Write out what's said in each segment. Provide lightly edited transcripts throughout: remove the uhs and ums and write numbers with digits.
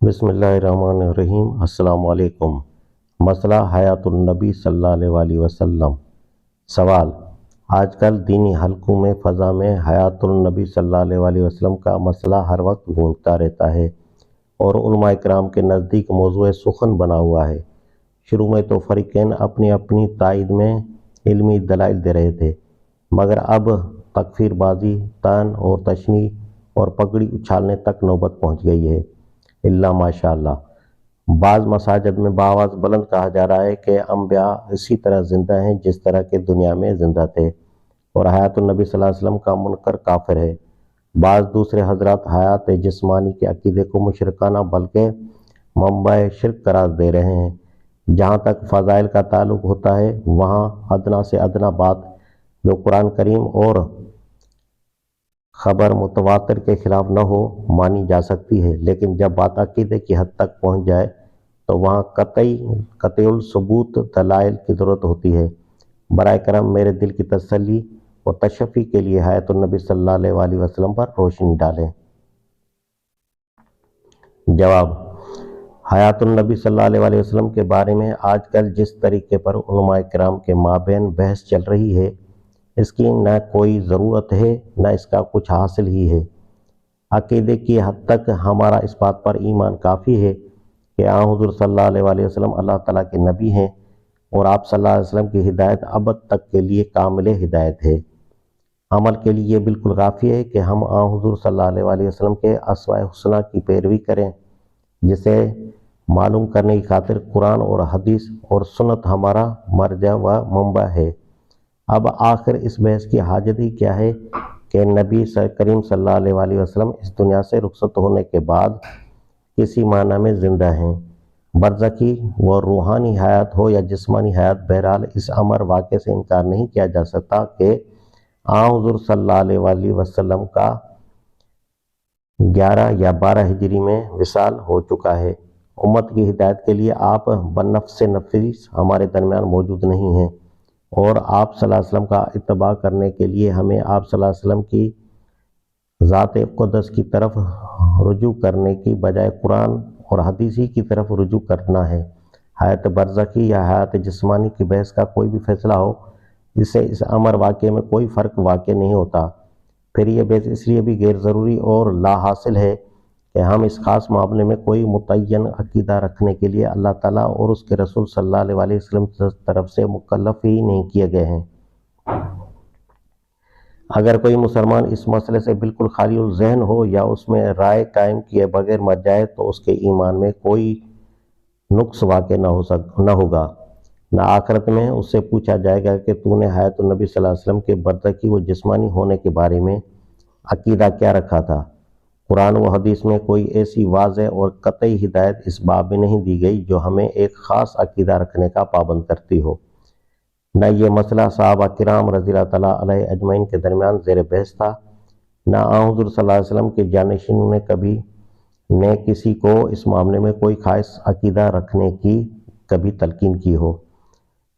बिस्मिल्लाहिर्रहमानिर्रहीम। अस्सलाम वालेकुम। मसला हयातुन्नबी सल्लल्लाहु अलैहि वसल्लम। सवाल: आजकल दीनी हलकों में फ़ज़ा में हयातुन्नबी सल्लल्लाहु अलैहि वसल्लम का मसला हर वक्त गूंजता रहता है और उलमा इकराम के नज़दीक मौज़ूए सुख़न बना हुआ है। शुरू में तो फ़रीक़ैन अपनी अपनी तायद में इल्मी दलाइल दे रहे थे, मगर अब तकफ़ीरबाज़ी, तान और तशनी और पगड़ी उछालने तक नौबत पहुँच गई है। इल्ला माशाअल्लाह। बाज़ मसाजिद में बाआवाज़ बुलंद कहा जा रहा है कि अंबिया इसी तरह ज़िंदा हैं जिस तरह के दुनिया में ज़िंदा थे और हयातुन्नबी सल्लल्लाहु अलैहि वसल्लम का मुनकर काफिर है। बाज़ दूसरे हज़रात हयात जिस्मानी के अकीदे को मुशरिकाना बल्कि मंबा शिर्क करार दे रहे हैं। जहाँ तक फ़ज़ाइल का ताल्लुक़ होता है, वहाँ अदना से अदना बात जो कुरान करीम और खबर मुतवातिर के खिलाफ न हो मानी जा सकती है, लेकिन जब बात अकीदे की हद तक पहुँच जाए तो वहाँ कतईउल सबूत दलाइल की ज़रूरत होती है। बराए करम मेरे दिल की तसल्ली और तशफ़ी के लिए हयातुन्नबी सल्लल्लाहु अलैहि वसल्लम पर रोशनी डालें। जवाब: हयातुन्नबी सल्लल्लाहु अलैहि वसल्लम के बारे में आजकल जिस तरीके पर उलमा इकराम के माबैन बहस चल रही है, इसकी न कोई ज़रूरत है न इसका कुछ हासिल ही है। अक़ीदे की हद तक हमारा इस बात पर ईमान काफ़ी है कि हुज़ूर सल्लल्लाहु अलैहि वसल्लम अल्लाह ताला के नबी हैं और आप सल्लल्लाहु अलैहि वसल्लम की हिदायत अबद तक के लिए कामिल हिदायत है। अमल के लिए बिल्कुल काफ़ी है कि हम हुज़ूर सल्लल्लाहु अलैहि वसल्लम के अस्वाए हुस्ना की पैरवी करें, जिसे मालूम करने की खातिर कुरान और हदीस और सुन्नत हमारा मरजा व मंबा है। अब आखिर इस बहस की हाजत ही क्या है कि नबी करीम सल्लल्लाहु अलैहि वसल्लम इस दुनिया से रुखसत होने के बाद किसी माना में ज़िंदा हैं। बरज़खी व रूहानी हयात हो या जिस्मानी हयात, बहरहाल इस अमर वाक़े से इनकार नहीं किया जा सकता कि हुज़ूर सल्लल्लाहु अलैहि वसल्लम का 11 या 12 हिजरी में विसाल हो चुका है। उम्मत की हिदायत के लिए आप बनफ्स नफीस हमारे दरमियान मौजूद नहीं हैं और आप सल्लल्लाहु अलैहि वसल्लम का इत्तबा करने के लिए हमें आप सल्लल्लाहु अलैहि वसल्लम की ज़ात क़ुद्स की तरफ रुजू करने की बजाय कुरान और हदीस ही की तरफ रुजू करना है। हयात बरज़खी या हयात जिस्मानी की बहस का कोई भी फैसला हो, इससे इस अमर वाक़े में कोई फ़र्क वाक़ नहीं होता। फिर यह बहस इसलिए भी गैर ज़रूरी और ला हासिल है कि हम इस ख़ास मामले में कोई मुतय्यन अक़ीदा रखने के लिए अल्लाह ताला और उसके रसूल सल्लल्लाहु अलैहि वसल्लम की तरफ से मुकल्लफ़ ही नहीं किए गए हैं। अगर कोई मुसलमान इस मसले से बिल्कुल खाली ज़हन हो या उसमें राय कायम किए बगैर मर जाए तो उसके ईमान में कोई नुक्स वाक़ न होगा। न आखिरत में उससे पूछा जाएगा कि तूने हयातुन्नबी सल्लल्लाहु अलैहि वसल्लम के बरज़खी व जिस्मानी होने के बारे में अक़ीदा क्या रखा था। कुरान व हदीस में कोई ऐसी वाज़ेह और कतई हिदायत इस बाब में नहीं दी गई जो हमें एक ख़ास अक़ीदा रखने का पाबंद करती हो। न ये मसला सहाबा किराम रज़ियल्लाहु तआला अलैहि अजमईन के दरमियान ज़ेर बहस था, न हुज़ूर सल्लल्लाहु अलैहि वसल्लम के जानशीनों ने कभी ने किसी को इस मामले में कोई ख़ास अक़ीदा रखने की कभी तलकीन की हो।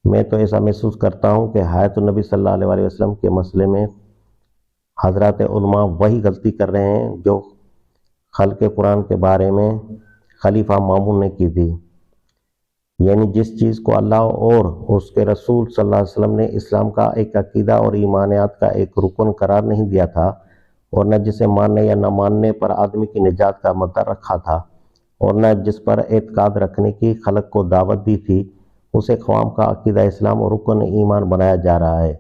मैं तो ऐसा महसूस करता हूँ कि हयातुन्नबी सल्लल्लाहु अलैहि वसल्लम के मसले में हज़रात उलमा वही गलती कर रहे हैं जो खल्क़े कुरान के बारे में खलीफा मामून ने की थी, यानी जिस चीज़ को अल्लाह और उसके रसूल सल्लल्लाहु अलैहि वसल्लम ने इस्लाम का एक अक़ीदा और ईमानियात का एक रुकन करार नहीं दिया था और न जिसे मानने या न मानने पर आदमी की निजात का मद्दा रखा था और न जिस पर एतकाद रखने की खल्क़ को दावत दी थी, उसे क़वाम का अक़ीदा इस्लाम और रुकन ईमान बनाया जा रहा है।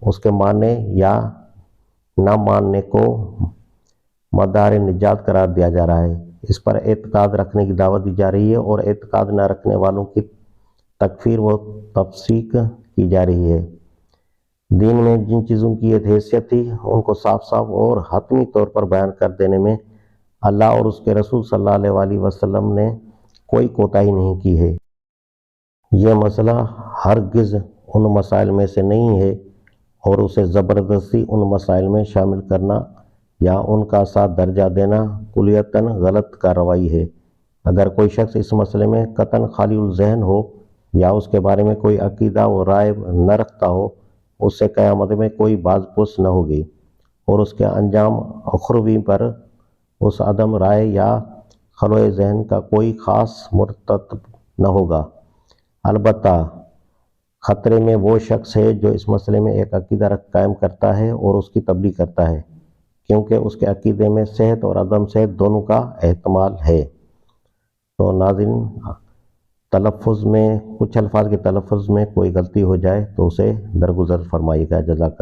उसके मानने या न मानने को मदार निजात करार दिया जा रहा है। इस पर एतकाद रखने की दावत दी जा रही है और एतकाद न रखने वालों की तकफ़ीर व तफ़सीक की जा रही है। दीन में जिन चीज़ों की हैसियत थी उनको साफ साफ और हतमी तौर पर बयान कर देने में अल्लाह और उसके रसूल सल्लल्लाहु अलैहि वसल्लम ने कोई कोताही नहीं की है। यह मसला हरगिज़ उन मसाइल में से नहीं है और उसे ज़बरदस्ती उन मसाइल में शामिल करना या उनका साथ दर्जा देना कुलियतन गलत कार्रवाई है। अगर कोई शख्स इस मसले में कतन खालीउल ज़हन हो या उसके बारे में कोई अक़ीदा व राय न रखता हो, उससे क़यामत में कोई बाज़ पुस न होगी और उसके अंजाम अखरवी पर اس عدم رائے یا خلوِ ذہن کا کوئی خاص مرتکب نہ ہوگا۔ البتہ خطرے میں وہ شخص ہے جو اس مسئلے میں ایک عقیدہ قائم کرتا ہے اور اس کی تبلیغ کرتا ہے، کیونکہ اس کے عقیدے میں صحت اور عدم صحت دونوں کا احتمال ہے۔ تو ناظرین، تلفظ میں کچھ الفاظ کے تلفظ میں کوئی غلطی ہو جائے تو اسے درگزر فرمائیے گا۔ جزاک اللہ۔